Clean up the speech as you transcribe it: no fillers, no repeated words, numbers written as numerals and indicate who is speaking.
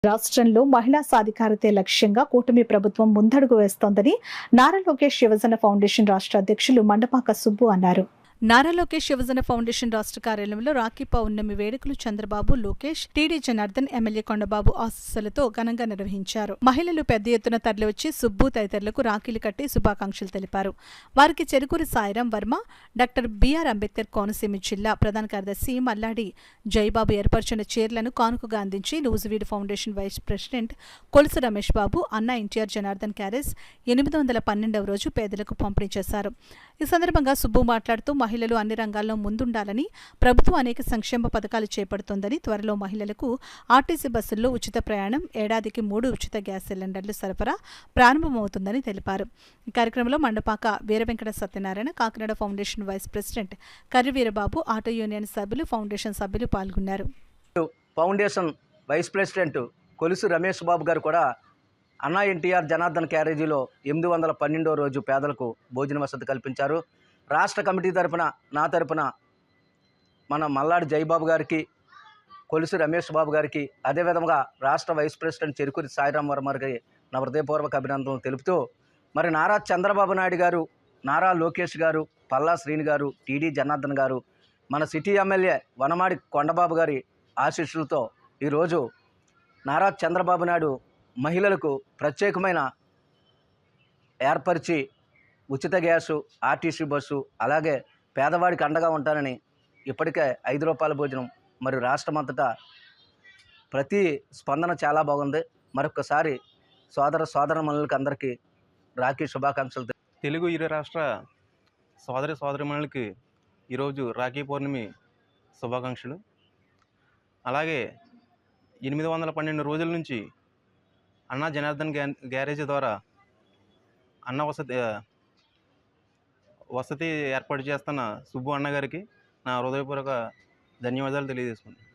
Speaker 1: రాష్ట్రంలో మహిళా సాధికారతే లక్ష్యంగా కూటమి ప్రభుత్వం ముందడుగు వేస్తోందని నారా లోకేష్ యువజన ఫౌండేషన్ రాష్ట్ర అధ్యక్షులు మండపాక సుబ్బు అన్నారు. నారా లోకేష్ యువజన ఫౌండేషన్ రాష్ట్ర కార్యాలయంలో రాఖీ పౌర్ణమి వేడుకలు చంద్రబాబు, లోకేష్, టీడీ జనార్దన్, ఎమ్మెల్యే కొండబాబు ఆశీస్సులతో ఘనంగా నిర్వహించారు. మహిళలు పెద్ద ఎత్తున తరలివచ్చి సుబ్బు తదితరులకు రాఖీలు కట్టి శుభాకాంక్షలు తెలిపారు. వారికి చెరుకూరి సాయిరాం వర్మ, డాక్టర్ బిఆర్ అంబేద్కర్ కోనసీమ జిల్లా ప్రధాన కార్యదర్శి మల్లాడి జైబాబు ఏర్పరిచిన చీరలను కానుకగా అందించి Nuzvid foundation vice president Kolusu Ramesh Babu, Anna NTR Janardhan carriage 812వ రోజు పేదలకు పంపిణీ చేశారు. ఈ సందర్భంగా సుబ్బు మాట్లాడుతూ మహిళలు అన్ని రంగాల్లో ముందుండాలని, ప్రభుత్వం అనేక సంక్షేమ పథకాలు చేపడుతోందని, త్వరలో మహిళలకు ఆర్టీసీ బస్సుల్లో ఉచిత ప్రయాణం, ఏడాదికి 3 ఉచిత గ్యాస్ సిలిండర్లు సరఫరా ప్రారంభమవుతుందని తెలిపారు. ఈ కార్యక్రమంలో Mandapaka Veeravenkata Satyanarayana, Kakinada foundation vice president Karri Veerababu, auto union సభ్యులు, ఫౌండేషన్ సభ్యులు పాల్గొన్నారు.
Speaker 2: Foundation vice president Kolusu Ramesh Babu గారు కూడా అన్నా ఎన్టీఆర్ జనార్దన్ క్యారేజీలో 812వ రోజు పేదలకు భోజన వసతి కల్పించారు. రాష్ట్ర కమిటీ తరపున, నా తరపున మన మల్లాడి జైబాబు గారికి, కొలుసు రమేష్ బాబు గారికి, అదేవిధంగా రాష్ట్ర వైస్ ప్రెసిడెంట్ చెరుకూరి సాయిరాం వర్మ గారికి నా హృదయపూర్వక అభినందనలు తెలుపుతూ, మరి నారా చంద్రబాబు నాయుడు గారు, నారా లోకేష్ గారు, పల్లా శ్రీని గారు, టీడీ జనార్దన్ గారు, మన సిటీ ఎమ్మెల్యే వనమాడి కొండబాబు గారి ఆశీస్సులతో ఈరోజు నారా చంద్రబాబు నాయుడు మహిళలకు ప్రత్యేకమైన ఏర్పరిచి ఉచిత గ్యాసు, ఆర్టీసీ బస్సు, అలాగే పేదవాడికి అండగా ఉంటానని ఇప్పటికే ₹5 భోజనం మరి రాష్ట్రమంతటా ప్రతి స్పందన చాలా బాగుంది. మరొకసారి సోదరమణులకి అందరికీ రాఖీ శుభాకాంక్షలు.
Speaker 3: తెలుగు ఇరు రాష్ట్ర సోదరిమణులకి ఈరోజు రాఖీ పౌర్ణమి శుభాకాంక్షలు. అలాగే 812 రోజుల నుంచి అన్నా జనార్దన్ గ్యారేజ్ ద్వారా అన్న వసతి ఏర్పాటు చేస్తున్న సుబ్బు అన్నగారికి నా హృదయపూర్వక ధన్యవాదాలు తెలియజేసుకుంటాను.